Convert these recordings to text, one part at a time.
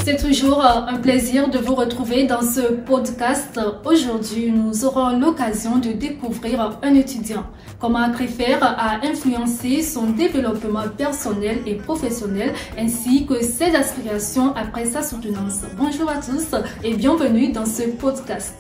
C'est toujours un plaisir de vous retrouver dans ce podcast. Aujourd'hui, nous aurons l'occasion de découvrir un étudiant. Comment Agrifert a influencé son développement personnel et professionnel ainsi que ses aspirations après sa soutenance. Bonjour à tous et bienvenue dans ce podcast.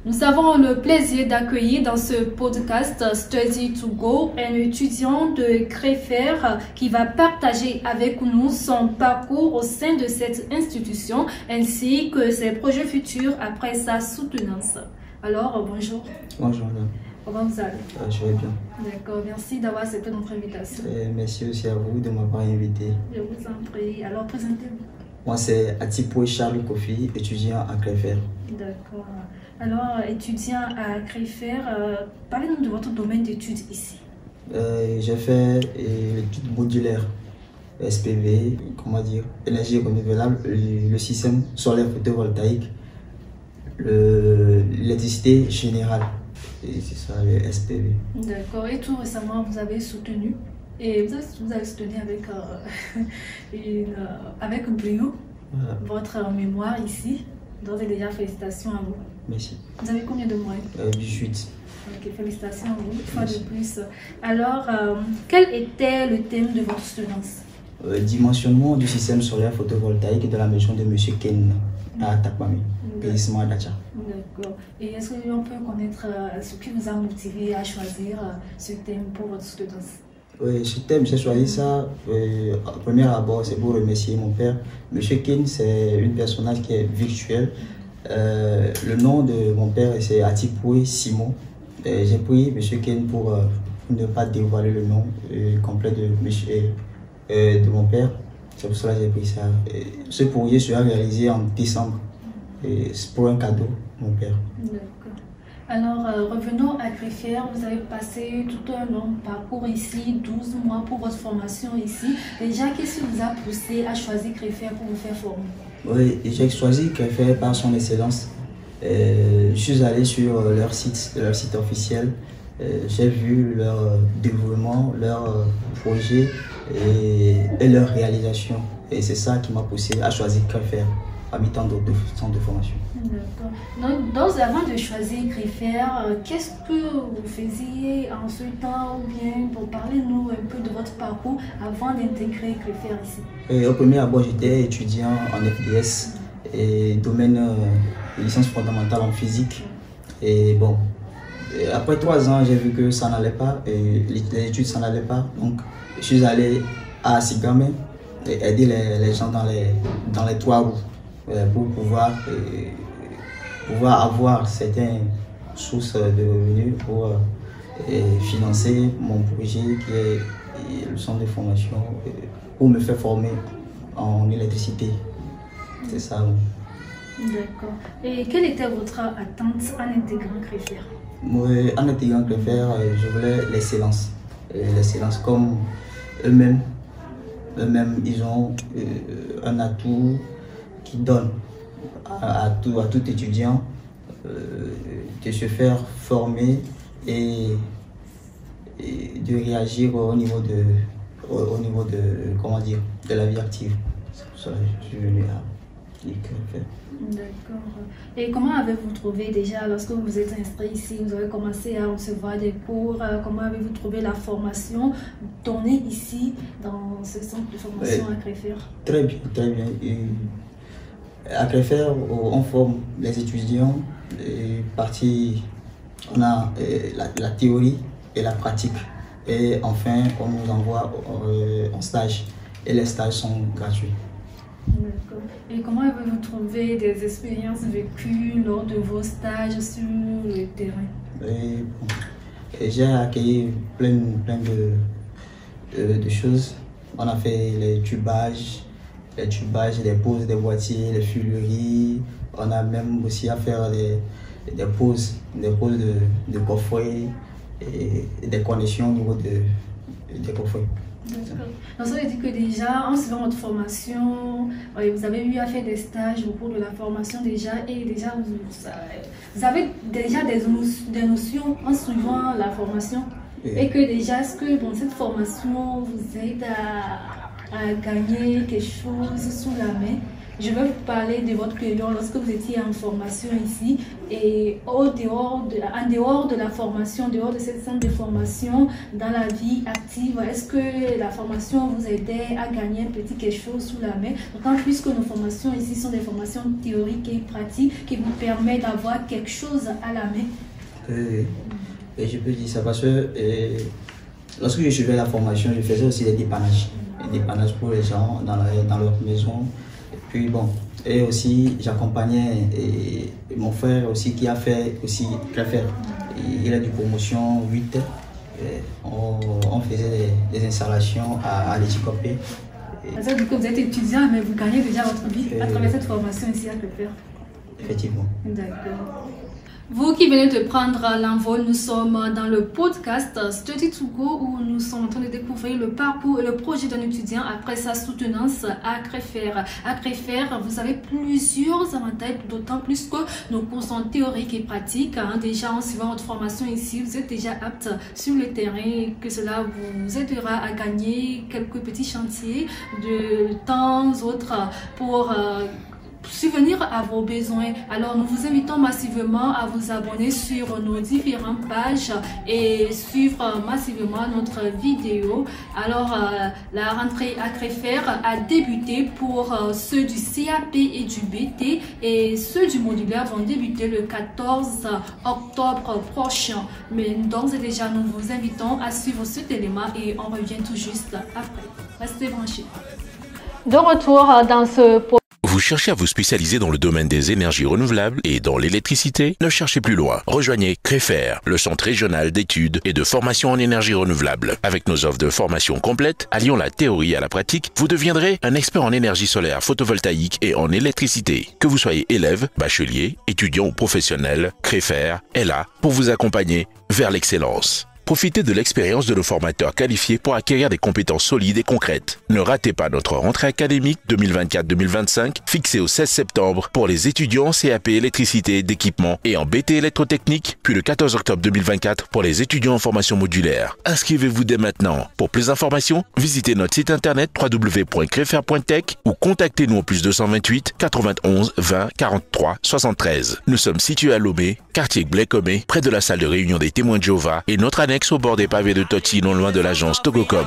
Nous avons le plaisir d'accueillir dans ce podcast Study to Go, un étudiant de Agrifert qui va partager avec nous son parcours au sein de cette institution ainsi que ses projets futurs après sa soutenance. Alors, bonjour. Bonjour madame. Comment vous allez? Je vais bien. D'accord, merci d'avoir accepté notre invitation. Merci aussi à vous de m'avoir invité. Je vous en prie. Alors, présentez-vous. Moi, c'est Atipo Charles Kofi, étudiant à Agrifert. D'accord. Alors, étudiant à Agrifert, parlez-nous de votre domaine d'études ici. J'ai fait l'étude modulaire, SPV, comment dire, énergie renouvelable, le système solaire photovoltaïque, l'électricité générale. Et c'est ça, le SPV. D'accord. Et tout récemment, vous avez soutenu, et vous avez soutenu avec brio votre mémoire ici. Donc, déjà, félicitations à vous. Merci. Vous avez combien de moyens? 18. Ok, félicitations à vous, une fois de plus. Alors, quel était le thème de votre soutenance? Dimensionnement du système solaire photovoltaïque de la maison de M. Ken à Takpami, paysement à Dacha. D'accord. Et est-ce qu'on peut connaître ce qui vous a motivé à choisir ce thème pour votre soutenance? Oui, ce thème, j'ai choisi ça. Au premier abord, c'est pour remercier mon père. Monsieur Ken, c'est un personnage qui est virtuel. Le nom de mon père, c'est Atipoué Simon. J'ai pris Monsieur Ken pour ne pas dévoiler le nom complet de mon père. C'est pour cela que j'ai pris ça. Ce projet sera réalisé en décembre. C'est pour un cadeau, mon père. D'accord. Alors, revenons à Agrifert. Vous avez passé tout un long parcours ici, 12 mois pour votre formation ici. Déjà, qu'est-ce qui vous a poussé à choisir Agrifert pour vous faire former? Oui, j'ai choisi Agrifert par son excellence. Je suis allé sur leur site officiel. J'ai vu leur développement, leur projet et leur réalisation. Et c'est ça qui m'a poussé à choisir Agrifert parmi tant d'autres centres de formation. D'accord. Donc, avant de choisir Agrifert, qu'est-ce que vous faisiez en ce temps ou bien pour parler-nous un peu de votre parcours avant d'intégrer Agrifert ici? Au premier abord, j'étais étudiant en FDS et domaine licence fondamentale en physique. Et bon, après 3 ans, j'ai vu que ça n'allait pas, et les études ça n'allait pas. Donc, je suis allé à Sigame et aider les gens dans les 3 roues pour pouvoir avoir certaines sources de revenus pour financer mon projet qui est le centre de formation pour me faire former en électricité. C'est ça. D'accord. Et quelle était votre attente en intégrant Agrifert? Moi, en intégrant Agrifert, je voulais l'excellence. L'excellence comme eux-mêmes, ils ont un atout qui donne à tout étudiant de se faire former et de réagir au niveau de comment dire, de la vie active. C'est pour ça que je suis venu à Agrifert. D'accord. Et comment avez-vous trouvé déjà, lorsque vous vous êtes inscrit ici, vous avez commencé à recevoir des cours, comment avez-vous trouvé la formation donnée ici dans ce centre de formation à Agrifert? Très bien, très bien. À Agrifert, on forme les étudiants. On a la théorie et la pratique. Et enfin, on nous envoie en stage. Et les stages sont gratuits. D'accord. Et comment avez-vous trouvé des expériences vécues lors de vos stages sur le terrain? J'ai accueilli plein de choses. On a fait les tubages, les poses des boîtiers, les fileries. On a même aussi à faire des poses de coffrets et des connexions au niveau des coffrets. Donc ça veut dire que déjà, en suivant votre formation, vous avez eu à faire des stages au cours de la formation déjà, et déjà vous avez déjà des notions en suivant la formation, et que déjà, est-ce que cette formation vous aide à gagner quelque chose sous la main Je vais vous parler de votre période lorsque vous étiez en formation ici et en dehors de la formation, en dehors de cette centre de formation, dans la vie active. Est-ce que la formation vous aidait à gagner un petit quelque chose sous la main? D'autant plus que nos formations ici sont des formations théoriques et pratiques qui vous permettent d'avoir quelque chose à la main. Et je peux dire ça parce que lorsque je suivais la formation, je faisais aussi des dépannages pour les gens dans leur maison. Et puis bon, et aussi j'accompagnais mon frère aussi qui a fait aussi Créfer. Il a du promotion 8. On faisait des installations à l'Échicopé. Ça veut dire que vous êtes étudiant, mais vous gagnez déjà votre vie à travers cette formation ici à Créfer. Effectivement. D'accord. Vous qui venez de prendre l'envol, nous sommes dans le podcast Study to Go où nous sommes en train de découvrir le parcours et le projet d'un étudiant après sa soutenance à Créfer. À Créfer, vous avez plusieurs avantages, d'autant plus que nos cours sont théoriques et pratiques. Déjà, en suivant votre formation ici, vous êtes déjà apte sur le terrain, que cela vous aidera à gagner quelques petits chantiers de temps autres pour subvenir à vos besoins. Alors nous vous invitons massivement à vous abonner sur nos différentes pages et suivre massivement notre vidéo. Alors la rentrée à Créfer a débuté pour ceux du CAP et du BT et ceux du modulaire vont débuter le 14 octobre prochain. Mais d'ores et déjà nous vous invitons à suivre cet élément et on revient tout juste après. Restez branchés. De retour dans ce Vous cherchez à vous spécialiser dans le domaine des énergies renouvelables et dans l'électricité? Ne cherchez plus loin. Rejoignez Créfer, le centre régional d'études et de formation en énergie renouvelable. Avec nos offres de formation complètes, alliant la théorie à la pratique, vous deviendrez un expert en énergie solaire photovoltaïque et en électricité. Que vous soyez élève, bachelier, étudiant ou professionnel, Créfer est là pour vous accompagner vers l'excellence. Profitez de l'expérience de nos formateurs qualifiés pour acquérir des compétences solides et concrètes. Ne ratez pas notre rentrée académique 2024-2025 fixée au 16 septembre pour les étudiants en CAP électricité d'équipement et en BT électrotechnique, puis le 14 octobre 2024 pour les étudiants en formation modulaire. Inscrivez-vous dès maintenant. Pour plus d'informations, visitez notre site internet www.crefer.tech ou contactez-nous au +228 91 20 43 73. Nous sommes situés à Lomé, quartier Blé-Comé, près de la salle de réunion des témoins de Jéhovah et notre annexe au bord des pavés de Toti, non loin de l'agence Togocom.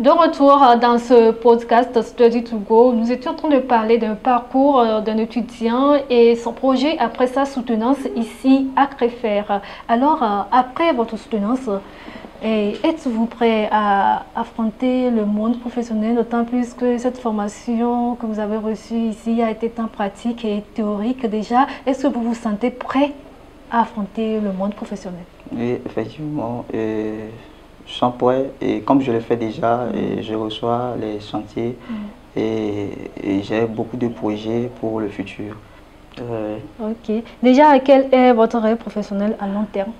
De retour dans ce podcast Study to Go, nous étions en train de parler d'un parcours d'un étudiant et son projet après sa soutenance ici à Créfer. Alors, après votre soutenance, êtes-vous prêt à affronter le monde professionnel, d'autant plus que cette formation que vous avez reçue ici a été tant pratique et théorique déjà? Est-ce que vous vous sentez prêt à affronter le monde professionnel? Oui, effectivement, je sens prêt et comme je le fais déjà, je reçois les chantiers et j'ai beaucoup de projets pour le futur. Ok. Déjà, quel est votre rêve professionnel à long terme?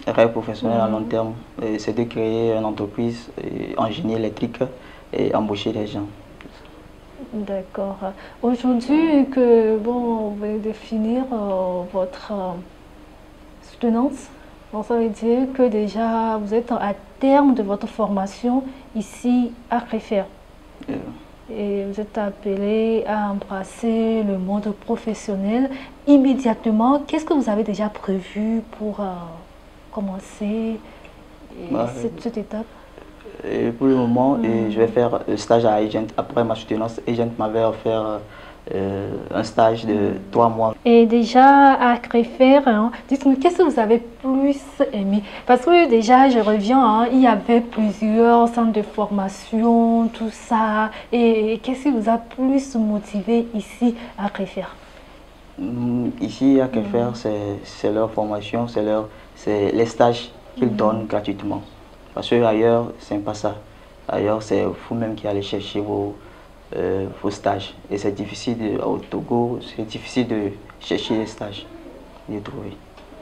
Rêve professionnel à long terme, c'est de créer une entreprise en génie électrique et embaucher des gens. D'accord. Aujourd'hui, vous venez de finir votre soutenance, ça veut dire que déjà vous êtes à terme de votre formation ici à Créfer. Et vous êtes appelé à embrasser le monde professionnel immédiatement. Qu'est-ce que vous avez déjà prévu pour commencer cette étape? Pour le moment, je vais faire un stage à Agent. Après ma soutenance, Agent m'avait offert un stage de 3 mois. Et déjà à Créfer, dites-moi, qu'est-ce que vous avez plus aimé? Parce que déjà, je reviens, il y avait plusieurs centres de formation, tout ça. Et qu'est-ce qui vous a plus motivé ici à Créfer? Ici à Créfer, c'est leur formation, c'est les stages qu'ils donnent gratuitement. Parce qu'ailleurs, ce n'est pas ça. Ailleurs, c'est vous-même qui allez chercher vos stages. Et c'est difficile, au Togo, c'est difficile de chercher les stages, de les trouver.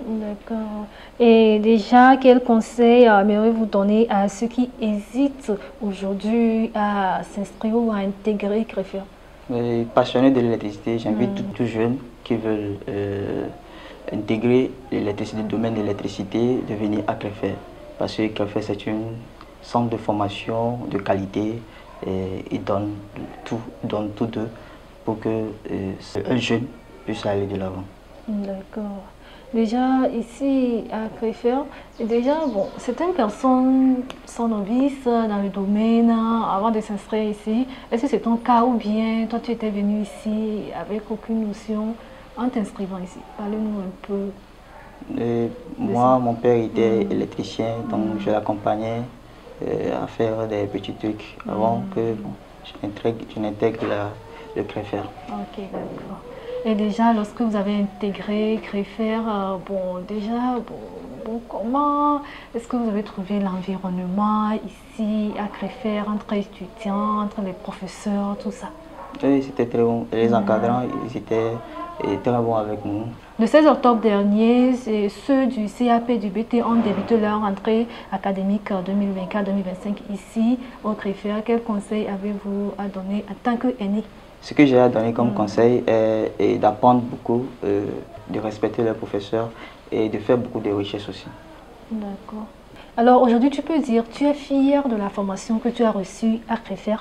D'accord. Et déjà, quel conseil aimeriez-vous donner à ceux qui hésitent aujourd'hui à s'inscrire ou à intégrer Créfer? Les passionnés de l'électricité, j'invite tous jeunes qui veulent intégrer l'électricité, le domaine de l'électricité, de venir à Créfer. Parce que Créfer, c'est un centre de formation de qualité et ils donnent tout pour que un jeune puisse aller de l'avant. D'accord. Déjà, ici à Créfer, déjà, bon, certaines personnes sont novices dans le domaine avant de s'inscrire ici. Est-ce que c'est ton cas ou bien toi tu étais venu ici avec aucune notion en t'inscrivant ici? Parlez-nous un peu. Moi, mon père était électricien, donc je l'accompagnais à faire des petits trucs avant que bon, je n'intègre le Créfer. Ok, d'accord. Et déjà, lorsque vous avez intégré Créfer, comment est-ce que vous avez trouvé l'environnement ici à Créfer, entre étudiants, entre les professeurs, tout ça? Oui, c'était très bon. Les encadrants, ils étaient très bons avec nous. Le 16 octobre dernier, ceux du CAP et du BT ont débuté leur rentrée académique 2024-2025 ici au Créfer. Quel conseil avez-vous à donner en tant qu'aîné? Ce que j'ai à donner comme conseil est d'apprendre beaucoup, de respecter les professeurs et de faire beaucoup de recherches aussi. D'accord. Alors aujourd'hui, tu peux dire, tu es fier de la formation que tu as reçue à Créfer,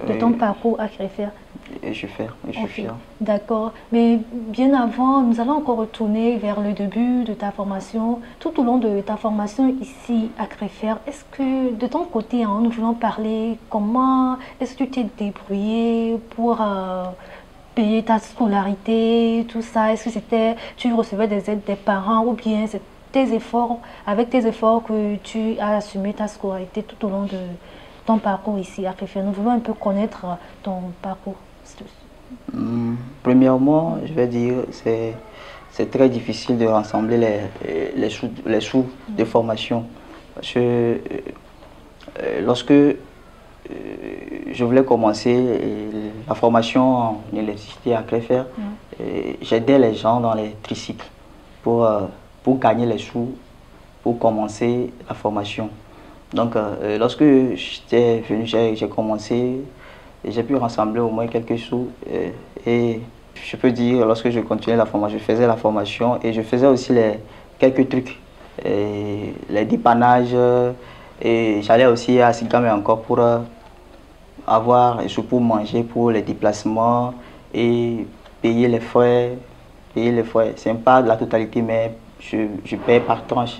de ton parcours à Créfer? Je suis fier. D'accord. Mais bien avant, nous allons encore retourner vers le début de ta formation. Tout au long de ta formation ici à Créfer, est-ce que de ton côté, nous voulons parler comment est-ce que tu t'es débrouillé pour payer ta scolarité, tout ça? Est-ce que tu recevais des aides des parents ou bien c'est avec tes efforts que tu as assumé ta scolarité tout au long de ton parcours ici à Créfer? Nous voulons un peu connaître ton parcours. Premièrement, je vais dire c'est très difficile de rassembler les sous de formation. Parce que lorsque je voulais commencer la formation en électricité à Créfer, j'aidais les gens dans les tricycles pour gagner les sous pour commencer la formation. Donc lorsque j'étais venu, j'ai commencé. J'ai pu rassembler au moins quelques sous et je peux dire, lorsque je continuais la formation, je faisais la formation et je faisais aussi quelques trucs, les dépannages et j'allais aussi à Sigame encore pour avoir des sous pour manger, pour les déplacements et payer les frais. Ce n'est pas la totalité, mais je paye par tranche.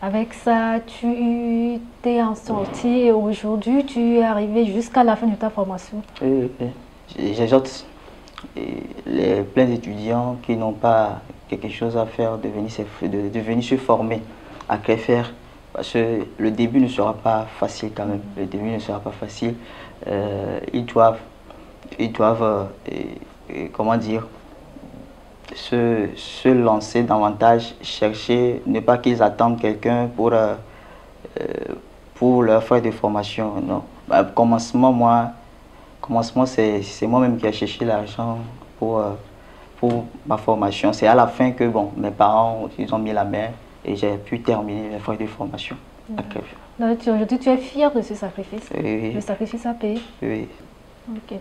Avec ça, tu t'es en sorti et aujourd'hui, tu es arrivé jusqu'à la fin de ta formation. Oui. J'exhorte plein d'étudiants qui n'ont pas quelque chose à faire de venir se former à Créfer. Parce que le début ne sera pas facile quand même. Le début ne sera pas facile. Ils doivent comment dire, se lancer davantage, chercher, ne pas qu'ils attendent quelqu'un pour leur faire des formations. Non. Commencement, c'est moi-même qui ai cherché l'argent pour ma formation. C'est à la fin que mes parents ils ont mis la main et j'ai pu terminer mes frais de formation. Aujourd'hui, tu es fier de ce sacrifice? Oui. Le sacrifice à payer? Oui. Ok.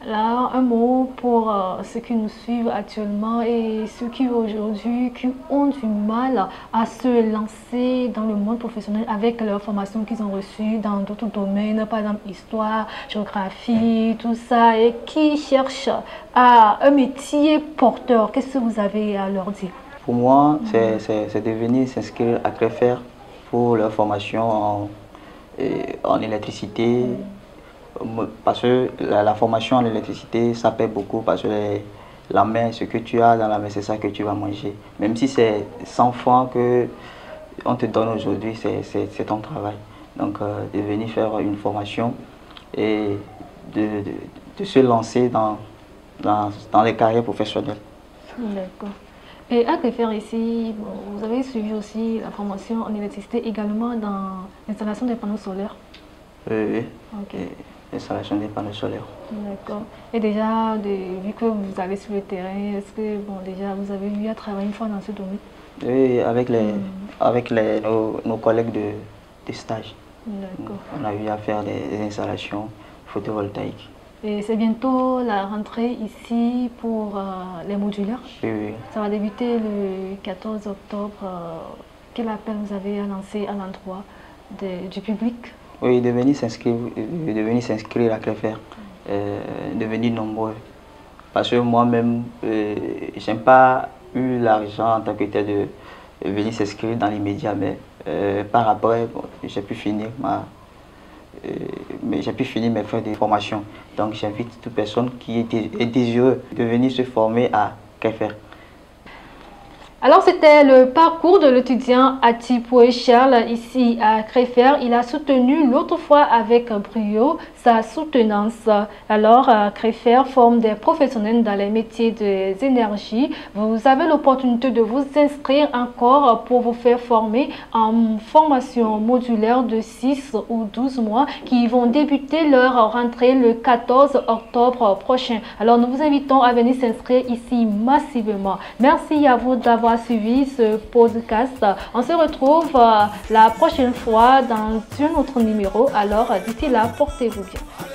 Alors, un mot pour ceux qui nous suivent actuellement et ceux qui aujourd'hui ont du mal à se lancer dans le monde professionnel avec leur formation qu'ils ont reçue dans d'autres domaines, par exemple histoire, géographie, tout ça, et qui cherchent un métier porteur. Qu'est-ce que vous avez à leur dire? Pour moi, c'est de venir s'inscrire à Créfer pour leur formation en électricité. Parce que la formation en électricité, ça paie beaucoup parce que la main, ce que tu as dans la main, c'est ça que tu vas manger. Même si c'est 100 francs qu'on te donne aujourd'hui, c'est ton travail. Donc, de venir faire une formation et de se lancer dans les carrières professionnelles. D'accord. Et à Créfer ici, vous avez suivi aussi la formation en électricité également dans l'installation des panneaux solaires? Oui. Okay. L'installation des panneaux solaires. D'accord. Et déjà, vu que vous allez sur le terrain, est-ce que déjà vous avez eu à travailler une fois dans ce domaine? Oui, avec nos collègues de stage. D'accord. On a eu à faire des installations photovoltaïques. Et c'est bientôt la rentrée ici pour les modulaires? Oui. Ça va débuter le 14 octobre. Quel appel vous avez à lancer à l'endroit du public? Oui, de venir s'inscrire à Créfer, de venir nombreux. Parce que moi-même, je n'ai pas eu l'argent en tant que tel de venir s'inscrire dans les médias, mais par après, bon, j'ai pu finir mes frais de formation. Donc j'invite toute personne qui est désireuse de venir se former à Crefert. Alors, c'était le parcours de l'étudiant Atipoué Charles ici à Crefert. Il a soutenu l'autre fois avec brio sa soutenance. Alors, Crefert forme des professionnels dans les métiers des énergies. Vous avez l'opportunité de vous inscrire encore pour vous faire former en formation modulaire de 6 ou 12 mois qui vont débuter leur rentrée le 14 octobre prochain. Alors, nous vous invitons à venir s'inscrire ici massivement. Merci à vous d'avoir suivi ce podcast. On se retrouve la prochaine fois dans un autre numéro. Alors d'ici là, portez-vous bien.